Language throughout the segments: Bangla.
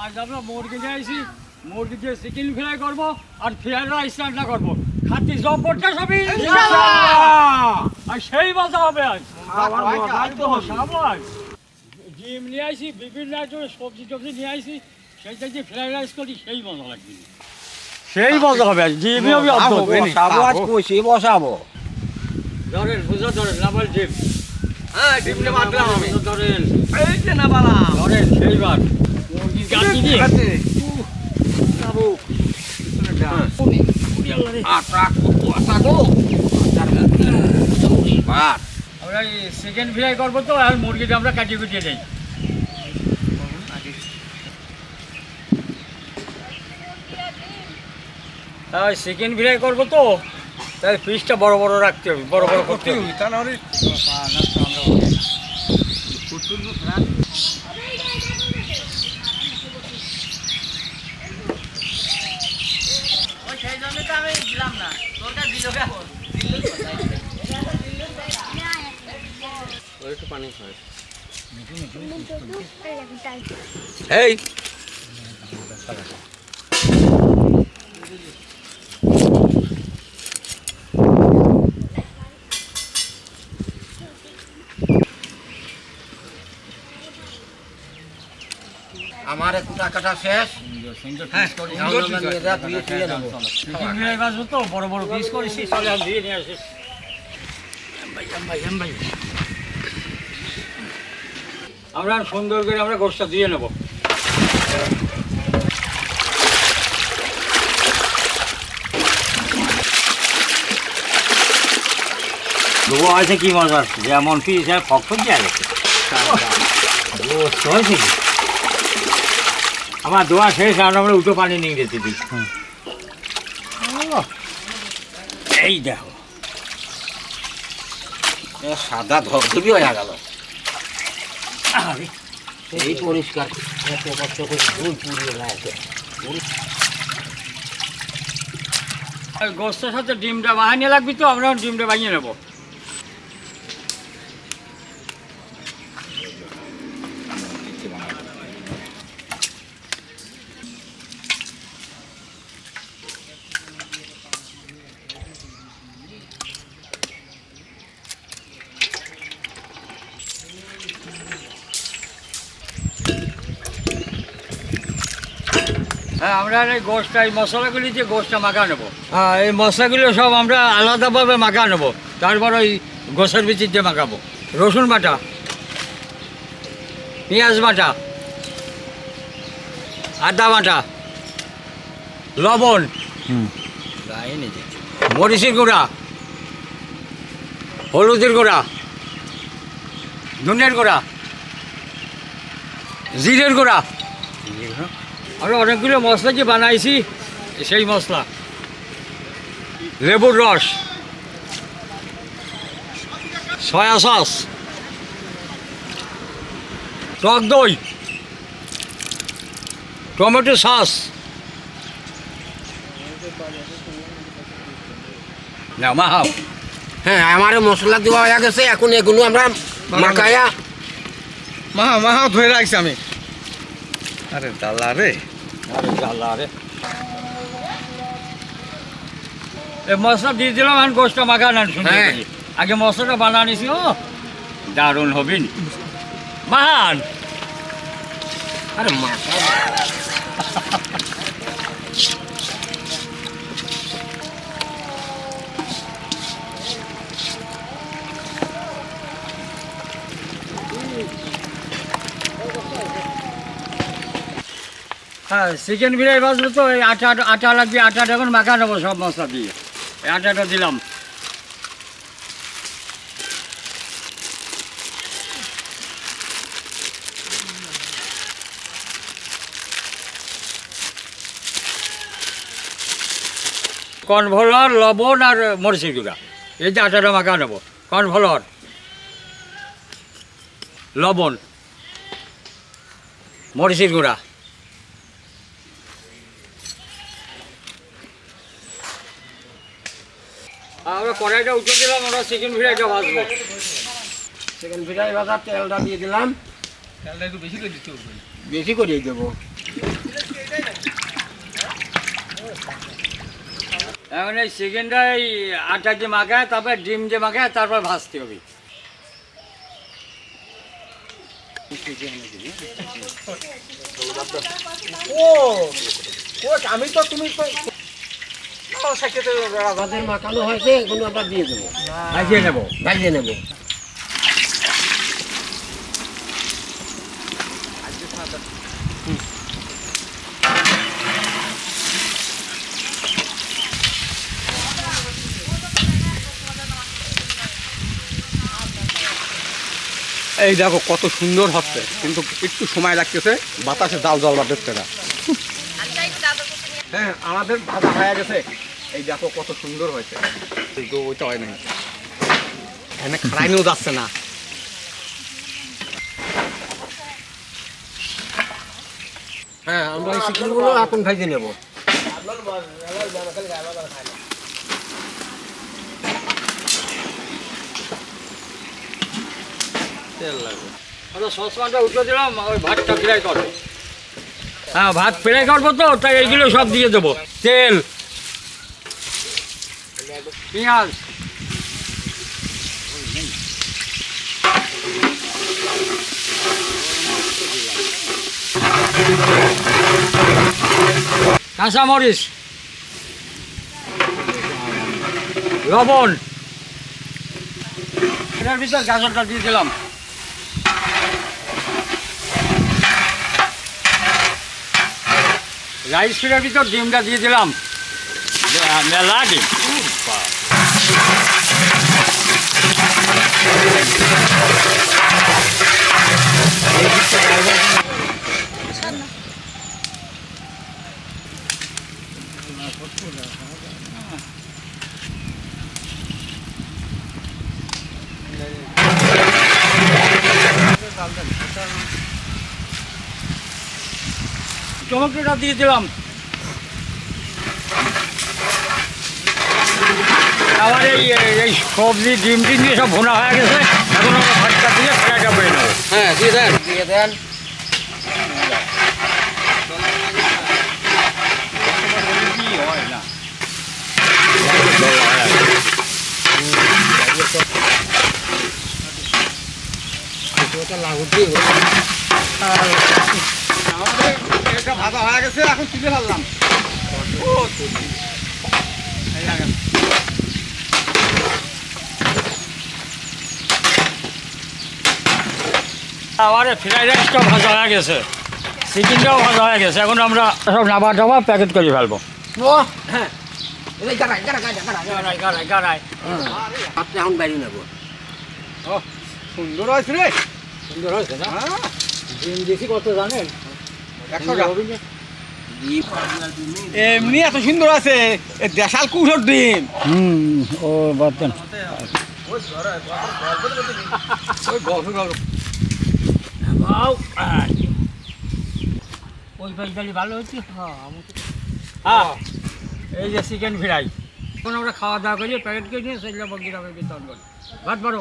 আজ আমরা মুরগি নিয়ে আইছি, মুরগি দিয়ে চিকেন ফ্রাই করবো আর ফ্রাইড রাইস রান্না করবো। খাতি জব করতে সবই আর সেই মজা হবে আজ। ডিম নিয়ে আইছি, বিভিন্ন সবজি টবজি নিয়ে আইছি, সেইটা যে ফ্রাইড রাইস করি সেই মজা লাগবে, সেই মজা হবে আজ। ডিমই হবে বসাবো ধরেন বুঝা ধরেন লাভাল ডিম। হ্যাঁ ডিম নিয়ে বাঁধলাম আমি। ধরেন এই যে না বালা ধরেন সেইবার মুরগি গাছি দিয়ে আমরা চিকেন ফ্রাই করবো তো, আর মুরগিটা আমরা কাটিয়ে কুটিয়ে দিই। তাই চিকেন ফ্রাই করবো তো, তাই পিসটা বড় বড় রাখতে হবে, বড় বড় করতে হবে। এই আমার একটু টাকাটা শেষ। তো বড় বড় পিস করেছি, দিয়ে নিয়ে আসি। আমরা সুন্দর করে আমরা গোষ্ঠটা দিয়ে নেব। তবু আছে কি মজা, যেমন পিস ফক দিয়ে গেছে হয়েছে কি। আমার দোয়া শেষ, আর আমরা উঠো পানি নিয়ে গেছি দিই। এই দেখো সাদা ধবধবি হয়ে গেল, এই পরিষ্কার গোস্তের সাথে ডিমটা বানিয়ে লাগবে তো, আমরা ডিমটা বানিয়ে নেবো। হ্যাঁ, আমরা এই গোষ্ঠটা, এই মশলাগুলি দিয়ে গোষ্ঠটা মাখা নেবো। হ্যাঁ, এই মশলাগুলো সব আমরা আলাদাভাবে মাখা নেবো, তারপর ওই গোসের ভিতর দিয়ে মাখাবো। রসুন বাটা, পেঁয়াজ বাটা, আদা বাটা, লবণ, মরিচের গুঁড়া, হলুদের গুঁড়া, ধনিয়ার গুঁড়া, জিরের গুঁড়া। আমরা অনেকগুলো মশলা যে বানাইছি, সেই মশলা, লেবুর রস, সয়া সস, টক দই, টমেটো সস, মাহাও। হ্যাঁ আমার মশলা দেওয়া হয়ে গেছে, এখন এগুলো আমরা মাখায়া মাহা ধরে রাখছি আমি। আরে দাল্লা রে, এই মশলা দিয়ে দিলাম, এখন গোষ্ঠটা মাখা নেন শুনে। আগে মশলাটা বানানিছি, ও দারুণ হবিন মাহান। আরে মাথা হ্যাঁ, চিকেন ফ্রাই বাজলো তো, এই আটা লাগবে, আটাটা এখন মাখা নেবো সব মশলা দিয়ে। এই আটাটা দিলাম। কর্নফ্লাওয়ার, লবণ আর মরিচের গুঁড়া, এই যে আটাটা মাখা নেবো। কর্নফ্লাওয়ার, লবণ, মরিচের গুঁড়া, আমরা কড়াইটা উঠে দিলাম, আমরা চিকেন ফ্রাইটা ভাজবো। চিকেন ফ্রাই ভাজা তেলটা দিয়ে দিলাম, তেলটা একটু বেশি করে দিতে হবে। বেশি করে দেবো। এখন এই চিকেনটা এই আটা দিয়ে মাখায়, তারপর ডিম দিয়ে মাখায়, তারপর ভাজতে হবে। ও কোচ আমি তো তুমি তো আমাদের মাখানো হয়েছে, এগুলো আমরা দিয়ে দেবো, ভাজিয়ে নেবো। ভাজিয়ে নেবো। এই দেখো কত সুন্দর হচ্ছে, কিন্তু একটু সময় লাগতেছে, বাতাসে জাল জাল বাড়তেছে না। হ্যাঁ আমাদের ভাজা হয়ে গেছে, এই দেখো কত সুন্দর হয়েছে, কিন্তু ওইটা হয় নাই, এখানে খাড়াইনেও যাচ্ছে না। হ্যাঁ, আমরা এই চিকেনগুলো এখন ভাজিয়ে নেবো। আচ্ছা, সসপ্যানটা উঠে দিলাম, ওই ভাতটা ফ্রাই করবো। হ্যাঁ, ভাত ফ্রাই করবো তো, তাই এইগুলো সব দিয়ে দেবো। তেল, পেঁয়াজ, কাঁচামরিচ, লবণ, এটার ভিতর গাজরটা দিয়ে দিলাম। রাইস ফিরের ভিতর ডিমটা দিয়ে দিলাম, মেলা ডিম। টমেটোটা দিয়ে দিলাম। আবার এই সবজি ডিম টিম দিয়ে সব ভোনা হয়ে গেছে, এখন আমরা ভাতটা দিয়ে ফ্রাইটা করে নেবো। হ্যাঁ, দিয়ে দেন, দিয়ে দেন। হয় না, আমাদের এটা ভাজা হয়ে গেছে, এখন তুলে ফেললাম। আমার ফ্রাইড রাইসটা ভাজা হয়ে গেছে, চিকেনটাও ভাজা হয়ে গেছে, এখন আমরা সব নাবা টাবা প্যাকেট করে ফেলবো। ও হ্যাঁ, এই গাড়াই গাড়াই গাড়াই গাড়াই গাড়াই গাড়াই। আপনি এখন বাইরে নেবো। ও সুন্দর হয়েছে রে, সুন্দর হয়েছে না? হ্যাঁ, ডিম দিয়েছি কত জানেন? 100 টাকা। এমনি এত সুন্দর আছে, দেশাল কুসর ডিম। ও বাতেন। ওই গল্প গল্প ওই পাইতালি ভালো হচ্ছে। হ্যাঁ, এই যে চিকেন ফ্রাই, এখন আমরা খাওয়া দাওয়া করি, প্যাকেট করে নিয়ে সেগুলো বন্ধুরা বিতরণ করি। ভাত বারো।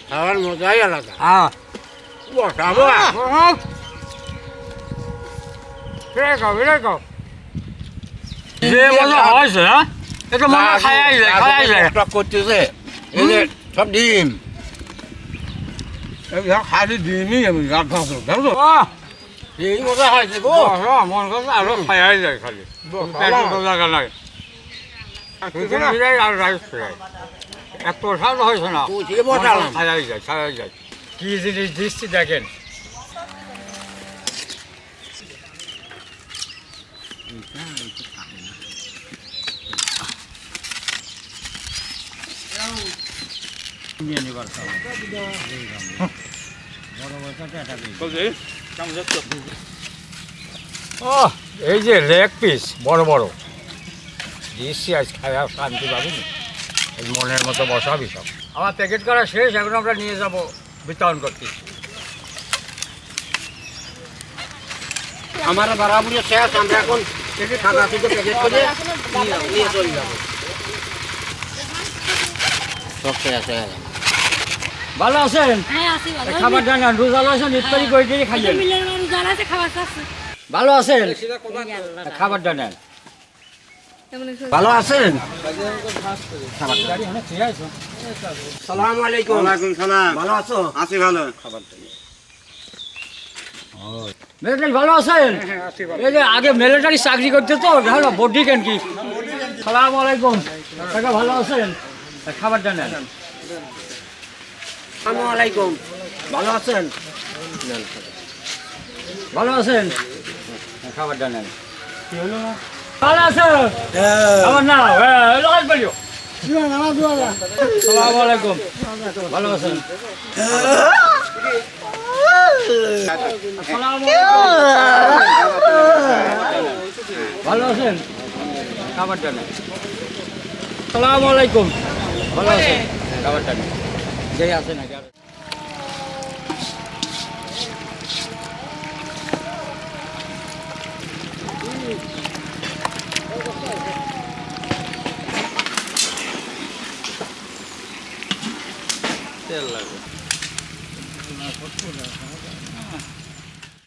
খাওয়ার মজাই আলাদা। হ্যাঁ, বসাবো। যে মজা হয়েছে, হ্যাঁ, এটা মনে খাই যায়, খাই যায়। টক করতেছে, এই যে সব ডিম। খালি ডিমই আমি রাখবো, দেখো এই মজা হয়েছে গো। মন করছে আরো খাই যায় খালি, পেটের জায়গা নাই। চিকেন ফ্রাই আর রাইস ফ্রাই এত স্বাদ হয়েছে না, বুঝিয়ে বসালাম। খাই যায়, খাই যায়। কি জিনিস দিচ্ছি দেখেন। ও এই যে লেগ পিস বড় বড় দিচ্ছি, আজ খাওয়া শান্তি পাবি না, এই মনের মতো বসাবি সব। আমার প্যাকেট করা শেষ, এখন আমরা নিয়ে যাব বিতরণ করতে। আমার বারাবুরি শেষ, আমরা এখন ঢাকা থেকে প্যাকেট করে নিয়ে চলে যাবো। সব শেষ হয়ে গেল। ভালো আছেন? হ্যাঁ আছি ভালো। খাবার জানান, রোজা আছেন, ইফতারি করে দিয়ে খাইয়েন। মিলের মানুষ যারা আছে খাবার চাচ্ছে। ভালো আছেন? খাবার জানান। ভালো আছেন? ঠিক আছে। সালামু আলাইকুম। ওয়ালাইকুম সালাম। ভালো আছো? আছি ভালো। মিলিটারি ভালো আছেন? এই যে আগে মিলিটারি চাকরি করতে তো হলো বডি কেন কি? সালাম আলাইকুম। কাকা ভালো আছেন? খাবার জানান। আসসালামু আলাইকুম। ভালো আছেন? ভালো আছেন? খাবার জানান। কি হলো না? ভালো আছো? আমার না লজ বলিও। সালাম আলাইকুম। ভালো আছেন? আসসালামু আলাইকুম। ভালো আছেন? খাবার জানান। আসসালামু আলাইকুম। ভালো আছেন? খাবার জানান। যেই আছে নাকি আর তেল লাগবে।